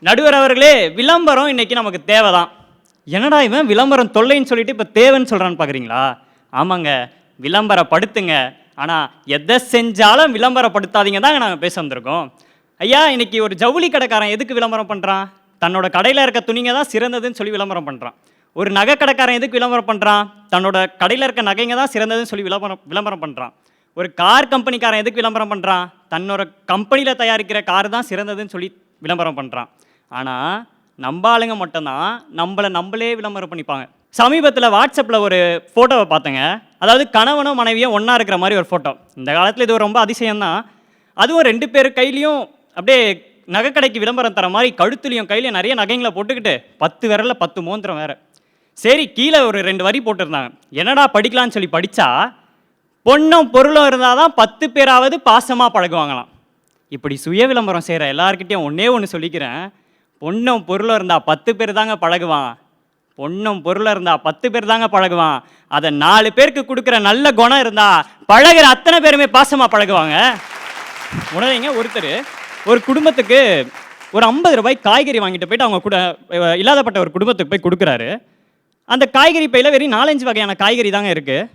நடுவர் அவர்களே, விளம்பரம் இன்னைக்கு நமக்கு தேவைதான். என்னடா இவன் விளம்பரம் தொல்லைன்னு சொல்லிட்டு இப்போ தேவைன்னு சொல்கிறான்னு பார்க்குறீங்களா? ஆமாங்க, விளம்பரப்படுத்துங்க. ஆனால் எதை செஞ்சாலும் விளம்பரப்படுத்தாதீங்க தாங்க நாங்கள் பேச வந்திருக்கோம். ஐயா, இன்னைக்கு ஒரு ஜவுளி கடைக்காரன் எதுக்கு விளம்பரம் பண்ணுறான்? தன்னோட கடையில் இருக்க துணிங்க தான் சிறந்ததுன்னு சொல்லி விளம்பரம் பண்ணுறான். ஒரு நகை கடைக்காரன் எதுக்கு விளம்பரம் பண்ணுறான்? தன்னோட கடையில் இருக்க நகைங்க தான் சிறந்ததுன்னு சொல்லி விளம்பரம் பண்ணுறான். ஒரு கார் கம்பெனிக்காரன் எதுக்கு விளம்பரம் பண்ணுறான்? தன்னோட கம்பெனியில் தயாரிக்கிற கார் தான் சிறந்ததுன்னு சொல்லி விளம்பரம் பண்ணுறான். ஆனால் நம்ம ஆளுங்க மட்டும்தான் நம்மளே விளம்பரம் பண்ணிப்பாங்க. சமீபத்தில் வாட்ஸ்அப்பில் ஒரு ஃபோட்டோவை பார்த்தேங்க. அதாவது கணவனும் மனைவியும் ஒன்றா இருக்கிற மாதிரி ஒரு ஃபோட்டோ. இந்த காலத்தில் இது ரொம்ப அதிசயம்தான். அதுவும் 2 பேர் கையிலையும் அப்படியே நகைக்கடைக்கு விளம்பரம் தர மாதிரி கழுத்துலையும் கையிலையும் நிறைய நகைங்களை போட்டுக்கிட்டு 10 விரலில் 10 மோந்திரம் வேறு. சரி, கீழே ஒரு 2 வரி போட்டிருந்தாங்க. என்னடா படிக்கலான்னு சொல்லி படித்தா, பொண்ணும் பொருளும் இருந்தால் தான் 10 பேராவது பாசமாக பழகுவாங்களாம். இப்படி சுய விளம்பரம் செய்கிற எல்லாருக்கிட்டையும் ஒன்று சொல்லிக்கிறேன். பொண்ணும் பொருளும் இருந்தால் 10 பேர் தாங்க பழகுவான். பொண்ணும் பொருளும் இருந்தால் 10 பேர் தாங்க பழகுவான். அதை 4 பேருக்கு கொடுக்குற நல்ல குணம் இருந்தால் பழகிற அத்தனை பேருமே பாசமாக பழகுவாங்க. உடனேங்க ஒருத்தர் ஒரு குடும்பத்துக்கு ஒரு 50 ரூபாய் காய்கறி வாங்கிட்டு போயிட்டு அவங்க இல்லாதப்பட்ட ஒரு குடும்பத்துக்கு போய் கொடுக்குறாரு. அந்த காய்கறி பையில் வெறும் 4-5 வகையான காய்கறி தாங்க இருக்குது.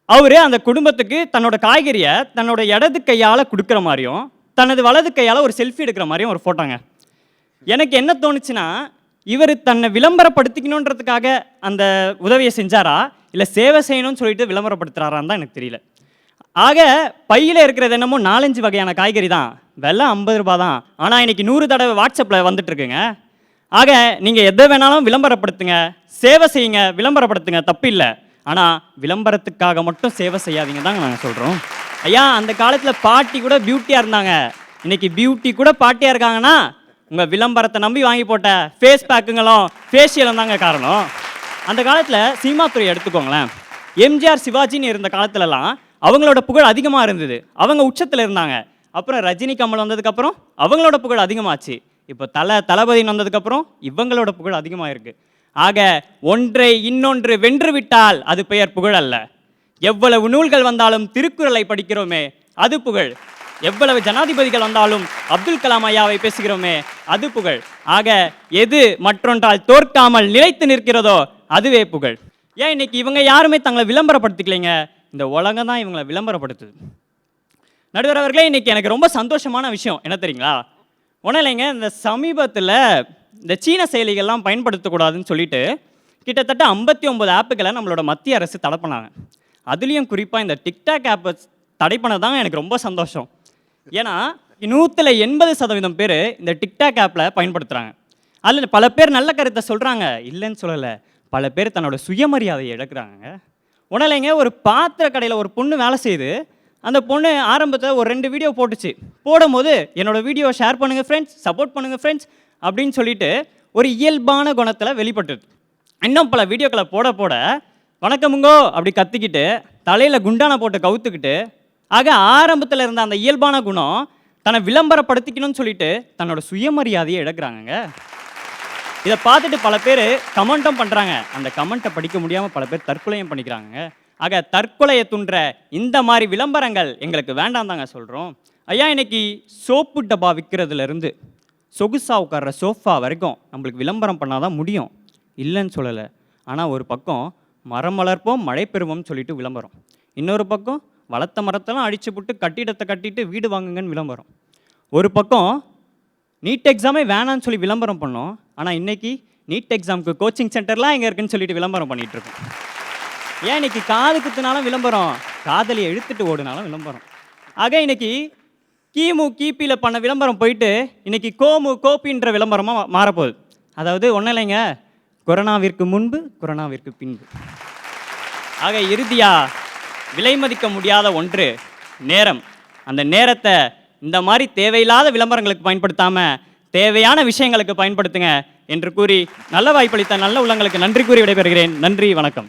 அவர் அந்த குடும்பத்துக்கு தன்னோட காய்கறியை தன்னோட இடது கையால் கொடுக்குற மாதிரியும் தனது வலது கையால் ஒரு செல்ஃபி எடுக்கிற மாதிரியும் ஒரு ஃபோட்டோங்க. எனக்கு என்ன தோணுச்சுன்னா, இவர் தன்னை விளம்பரப்படுத்திக்கணுன்றதுக்காக அந்த உதவியை செஞ்சாரா, இல்லை சேவை செய்யணும்னு சொல்லிட்டு விளம்பரப்படுத்துகிறாரான்னு தான் எனக்கு தெரியல. ஆக பையில் இருக்கிறது என்னமோ 4-5 வகையான காய்கறி தான், விலை 50 ரூபா தான். ஆனால் இன்றைக்கி 100 தடவை வாட்ஸ்அப்பில் வந்துட்டுருக்குங்க. ஆக நீங்கள் எதை வேணாலும் விளம்பரப்படுத்துங்க, சேவை செய்யுங்க, விளம்பரப்படுத்துங்க, தப்பு இல்லை. ஆனால் விளம்பரத்துக்காக மட்டும் சேவை செய்யாதீங்க தாங்க நாங்கள் சொல்கிறோம். ஐயா, அந்த காலத்தில் பாட்டி கூட பியூட்டியாக இருந்தாங்க. இன்றைக்கி பியூட்டி கூட பாட்டியாக இருக்காங்கன்னா உங்கள் விளம்பரத்தை நம்பி வாங்கி போட்ட ஃபேஸ் பேக்குங்களும் ஃபேஷியலும் தாங்க காரணம். அந்த காலத்தில் சினிமா துறையை எடுத்துக்கோங்களேன். எம்ஜிஆர் சிவாஜின்னு இருந்த காலத்துலலாம் அவங்களோட புகழ் அதிகமாக இருந்தது. அவங்க உச்சத்தில் இருந்தாங்க. அப்புறம் ரஜினி கமல் வந்ததுக்கப்புறம் அவங்களோட புகழ் அதிகமாச்சு. இப்போ தளபதின்னு வந்ததுக்கப்புறம் இவங்களோட புகழ் அதிகமாக இருக்குது. ஆக ஒன்றை இன்னொன்று வென்று விட்டால் அது பெயர் புகழ் அல்ல. எவ்வளவு நூல்கள் வந்தாலும் திருக்குறளை படிக்கிறோமே அது புகழ். எவ்வளவு ஜனாதிபதிகள் வந்தாலும் அப்துல் கலாம் ஐயாவை பேசுகிறோமே அது புகழ். ஆக எது மற்றொன்றால் தோற்காமல் நிலைத்து நிற்கிறதோ அதுவே புகழ். ஏன் இன்னைக்கு இவங்க யாருமே தங்களை விளம்பரப்படுத்திக்கலைங்க, இந்த உலகம் தான் இவங்களை விளம்பரப்படுத்துது. நடுவர் அவர்களே, இன்னைக்கு எனக்கு ரொம்ப சந்தோஷமான விஷயம் என்ன தெரியுங்களா? ஒன்றும் இல்லைங்க, இந்த சமீபத்தில் இந்த சீன செயலிகள்லாம் பயன்படுத்தக்கூடாதுன்னு சொல்லிட்டு கிட்டத்தட்ட 59 ஆப்புகளை நம்மளோட மத்திய அரசு தடை பண்ணாங்க. அதுலேயும் குறிப்பாக இந்த டிக்டாக் ஆப்பை தடை பண்ணதான் எனக்கு ரொம்ப சந்தோஷம். ஏன்னா 180% பேர் இந்த டிக்டாக் ஆப்பில் பயன்படுத்துகிறாங்க. அதில் பல பேர் நல்ல கருத்தை சொல்கிறாங்க, இல்லைன்னு சொல்லலை. பல பேர் தன்னோட சுயமரியாதையை இழக்கிறாங்க. ஒன்றும் இல்லைங்க, ஒரு பாத்திர கடையில் ஒரு பொண்ணு வேலை செய்யுது. அந்த பொண்ணு ஆரம்பத்தில் ஒரு 2 வீடியோ போட்டுச்சு. போடும்போது என்னோட வீடியோ ஷேர் பண்ணுங்கள் ஃப்ரெண்ட்ஸ், சப்போர்ட் பண்ணுங்கள் ஃப்ரெண்ட்ஸ் அப்படின்னு சொல்லிட்டு ஒரு இயல்பான குணத்தில் வெளிப்பட்டுது. இன்னும் பல வீடியோக்களை போட போட வணக்கமுங்கோ அப்படி கத்திக்கிட்டு தலையில் குண்டான போட்டு கவுத்துக்கிட்டு, ஆக ஆரம்பத்தில் இருந்த அந்த இயல்பான குணம் தன்னை விளம்பரப்படுத்திக்கணும்னு சொல்லிட்டு தன்னோட சுயமரியாதையை இழக்கிறாங்க. இதை பார்த்துட்டு பல பேர் கமெண்ட்டும் பண்ணுறாங்க. அந்த கமெண்ட்டை படிக்க முடியாமல் பல பேர் தற்கொலையும் பண்ணிக்கிறாங்க. ஆக தற்கொலையை துன்ற இந்த மாதிரி விளம்பரங்கள் எங்களுக்கு வேண்டாம் தாங்க சொல்கிறோம். ஐயா, இன்னைக்கு சோப்பு டப்பா விற்கிறதுலேருந்து சொகுசா உட்கார்ற சோஃபா வரைக்கும் நம்மளுக்கு விளம்பரம் பண்ணால் தான் முடியும், இல்லைன்னு சொல்லலை. ஆனால் ஒரு பக்கம் மரம் வளர்ப்போம் மழை பெறுவோம்னு சொல்லிட்டு விளம்பரம், இன்னொரு பக்கம் வளர்த்த மரத்தெல்லாம் அடிச்சு போட்டு கட்டிடத்தை கட்டிட்டு வீடு வாங்குங்கன்னு விளம்பரம். ஒரு பக்கம் நீட் எக்ஸாமே வேணான்னு சொல்லி விளம்பரம் பண்ணோம். ஆனால் இன்றைக்கி நீட் எக்ஸாமுக்கு கோச்சிங் சென்டர்லாம் எங்கே இருக்குன்னு சொல்லிட்டு விளம்பரம் பண்ணிகிட்ருக்கோம். ஏன் இன்னைக்கு காது குத்துனாலும் விளம்பரம், காதலியை இழுத்துட்டு ஓடுனாலும் விளம்பரம். ஆக இன்னைக்கு கிமு கிபியில் பண்ண விளம்பரம் போயிட்டு இன்னைக்கு கோமு கோபின்ற விளம்பரமாக மாறப்போகுது. அதாவது ஒன்றும் இல்லைங்க, கொரோனாவிற்கு முன்பு கொரோனாவிற்கு பின்பு. ஆக இறுதியாக விலை மதிக்க முடியாத ஒன்று நேரம். அந்த நேரத்தை இந்த மாதிரி தேவையில்லாத விளம்பரங்களுக்கு பயன்படுத்தாமல் தேவையான விஷயங்களுக்கு பயன்படுத்துங்க என்று கூறி நல்ல வாய்ப்பளித்த நல்ல உள்ளங்களுக்கு நன்றி கூறி விடைபெறுகிறேன். நன்றி, வணக்கம்.